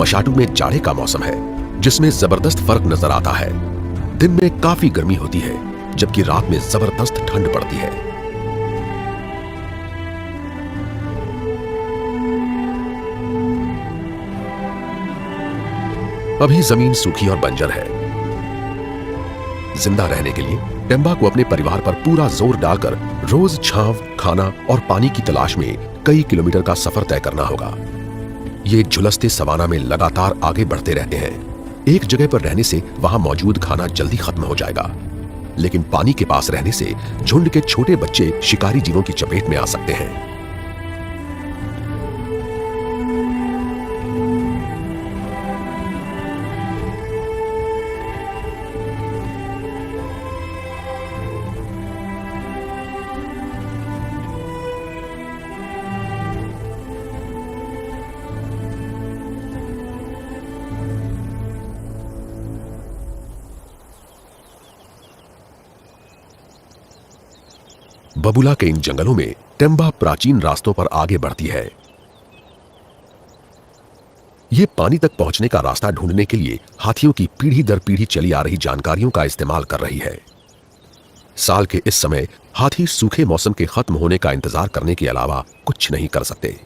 मशाटू में जाड़े का मौसम है, जिसमें जबरदस्त फर्क नजर आता है। दिन में काफी गर्मी होती है, जबकि रात में जबरदस्त ठंड पड़ती है। अभी जमीन सूखी और बंजर है। जिंदा रहने के लिए टेम्बा को अपने परिवार पर पूरा जोर डालकर रोज छांव, खाना और पानी की तलाश में कई किलोमीटर का सफर तय करना होगा। ये झुलसते सवाना में लगातार आगे बढ़ते रहते हैं। एक जगह पर रहने से वहां मौजूद खाना जल्दी खत्म हो जाएगा, लेकिन पानी के पास रहने से झुंड के छोटे बच्चे शिकारी जीवों की चपेट में आ सकते हैं। बबुला के इन जंगलों में टेम्बा प्राचीन रास्तों पर आगे बढ़ती है। ये पानी तक पहुंचने का रास्ता ढूंढने के लिए हाथियों की पीढ़ी दर पीढ़ी चली आ रही जानकारियों का इस्तेमाल कर रही है। साल के इस समय हाथी सूखे मौसम के खत्म होने का इंतजार करने के अलावा कुछ नहीं कर सकते।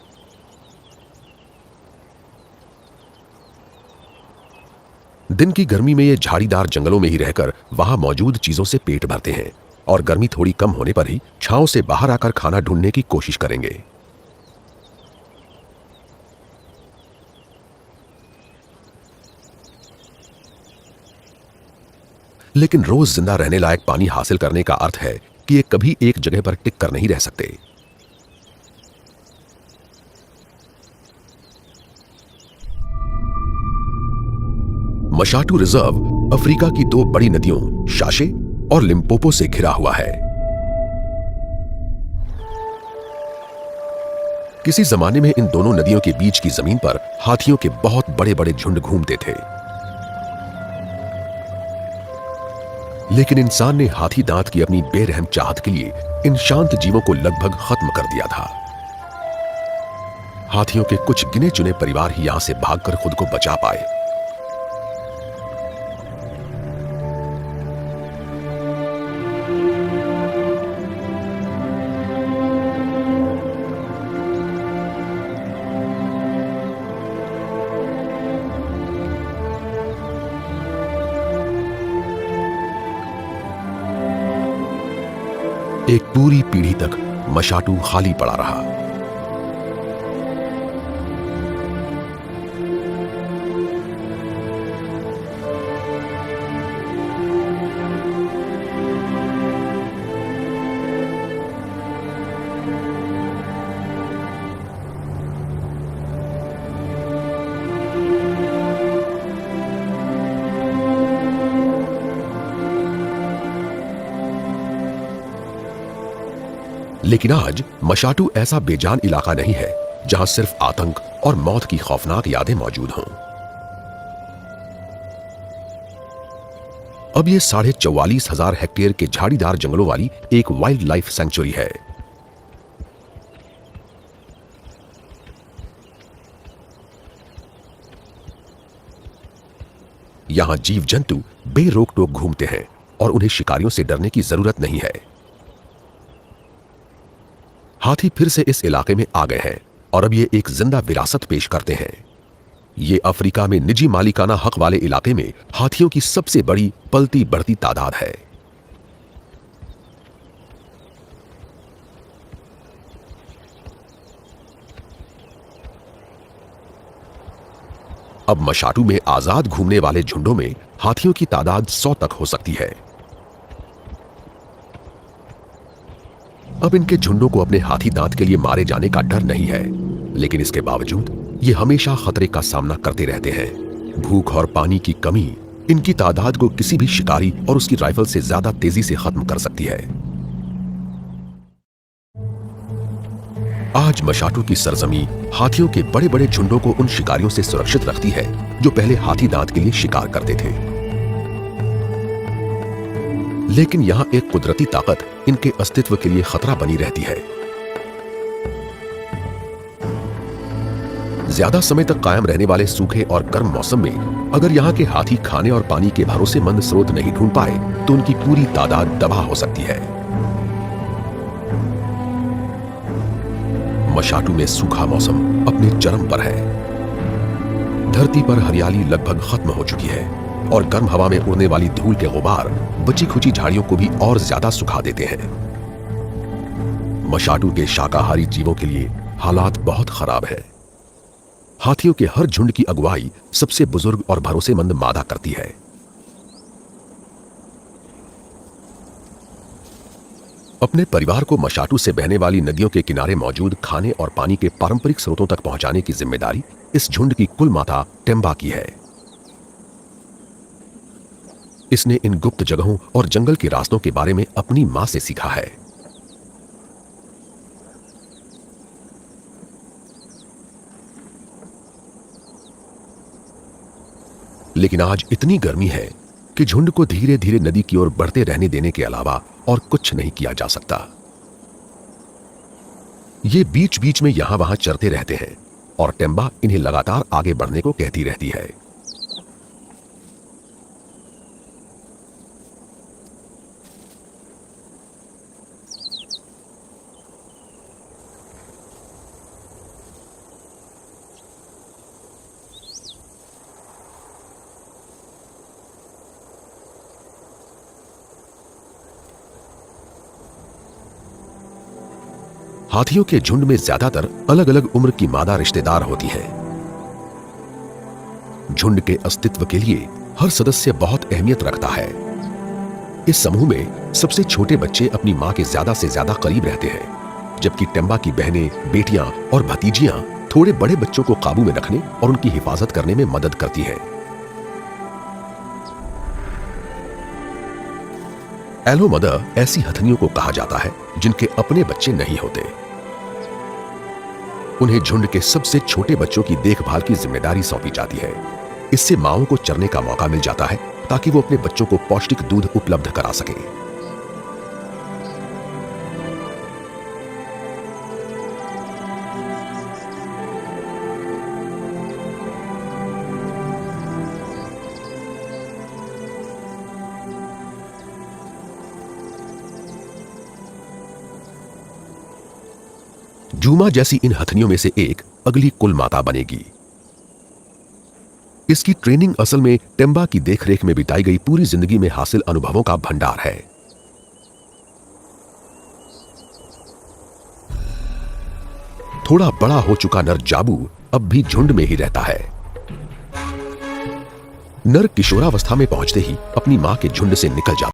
दिन की गर्मी में ये झाड़ीदार जंगलों में ही रहकर वहां मौजूद चीजों से पेट भरते हैं और गर्मी थोड़ी कम होने पर ही छांव से बाहर आकर खाना ढूंढने की कोशिश करेंगे। लेकिन रोज जिंदा रहने लायक पानी हासिल करने का अर्थ है कि ये कभी एक जगह पर टिक कर नहीं रह सकते। मशाटू रिजर्व अफ्रीका की दो बड़ी नदियों शाशे और लिम्पोपो से घिरा हुआ है। किसी जमाने में इन दोनों नदियों के बीच की जमीन पर हाथियों के बहुत बड़े बड़े झुंड घूमते थे, लेकिन इंसान ने हाथी दांत की अपनी बेरहम चाहत के लिए इन शांत जीवों को लगभग खत्म कर दिया था। हाथियों के कुछ गिने चुने परिवार ही यहां से भागकर खुद को बचा पाए। एक पूरी पीढ़ी तक मशाटू खाली पड़ा रहा। लेकिन आज मशाटू ऐसा बेजान इलाका नहीं है जहां सिर्फ आतंक और मौत की खौफनाक यादें मौजूद हों। अब ये 44,500 हेक्टेयर के झाड़ीदार जंगलों वाली एक वाइल्ड लाइफ सेंचुरी है। यहां जीव जंतु बेरोक टोक घूमते हैं और उन्हें शिकारियों से डरने की जरूरत नहीं है। हाथी फिर से इस इलाके में आ गए हैं और अब ये एक जिंदा विरासत पेश करते हैं। ये अफ्रीका में निजी मालिकाना हक वाले इलाके में हाथियों की सबसे बड़ी पलती बढ़ती तादाद है। अब मशाटू में आजाद घूमने वाले झुंडों में हाथियों की तादाद 100 तक हो सकती है। अब इनके झुंडों को अपने हाथी दांत के लिए मारे जाने का डर नहीं है, लेकिन इसके बावजूद ये हमेशा खतरे का सामना करते रहते हैं। भूख और पानी की कमी इनकी तादाद को किसी भी शिकारी और उसकी राइफल से ज्यादा तेजी से खत्म कर सकती है। आज मशाटू की सरजमी हाथियों के बड़े बड़े झुंडों को उन शिकारियों से सुरक्षित रखती है जो पहले हाथी दांत के लिए शिकार करते थे। लेकिन यहां एक कुदरती ताकत इनके अस्तित्व के लिए खतरा बनी रहती है। ज्यादा समय तक कायम रहने वाले सूखे और गर्म मौसम में अगर यहाँ के हाथी खाने और पानी के भरोसेमंद स्रोत नहीं ढूंढ पाए तो उनकी पूरी तादाद तबाह हो सकती है। मशाटू में सूखा मौसम अपने चरम पर है। धरती पर हरियाली लगभग खत्म हो चुकी है और गर्म हवा में उड़ने वाली धूल के गुबार बची खुची झाड़ियों को भी और ज्यादा सुखा देते हैं। मशाटू के शाकाहारी जीवों के लिए हालात बहुत खराब है। हाथियों के हर झुंड की अगुवाई सबसे बुजुर्ग और भरोसेमंद मादा करती है। अपने परिवार को मशाटू से बहने वाली नदियों के किनारे मौजूद खाने और पानी के पारंपरिक स्रोतों तक पहुंचाने की जिम्मेदारी इस झुंड की कुल माता टेम्बा की है। इसने इन गुप्त जगहों और जंगल के रास्तों के बारे में अपनी मां से सीखा है। लेकिन आज इतनी गर्मी है कि झुंड को धीरे धीरे नदी की ओर बढ़ते रहने देने के अलावा और कुछ नहीं किया जा सकता। ये बीच बीच में यहां वहां चरते रहते हैं और टेम्बा इन्हें लगातार आगे बढ़ने को कहती रहती है। हाथियों के झुंड में ज्यादातर अलग अलग उम्र की मादा रिश्तेदार होती है। झुंड के अस्तित्व के लिए हर सदस्य बहुत अहमियत रखता है। इस समूह में सबसे छोटे बच्चे अपनी मां के ज्यादा से ज्यादा करीब रहते हैं, जबकि टेम्बा की बहनें, बेटियां और भतीजियां थोड़े बड़े बच्चों को काबू में रखने और उनकी हिफाजत करने में मदद करती है। एलो मदर ऐसी हथनियों को कहा जाता है जिनके अपने बच्चे नहीं होते। उन्हें झुंड के सबसे छोटे बच्चों की देखभाल की जिम्मेदारी सौंपी जाती है। इससे माओं को चरने का मौका मिल जाता है ताकि वो अपने बच्चों को पौष्टिक दूध उपलब्ध करा सकें। जूमा जैसी इन हथनियों में से एक अगली कुल माता बनेगी। इसकी ट्रेनिंग असल में टेम्बा की देखरेख में बिताई गई पूरी जिंदगी में हासिल अनुभवों का भंडार है। थोड़ा बड़ा हो चुका नर जाबू अब भी झुंड में ही रहता है। नर किशोरावस्था में पहुंचते ही अपनी मां के झुंड से निकल जाता है।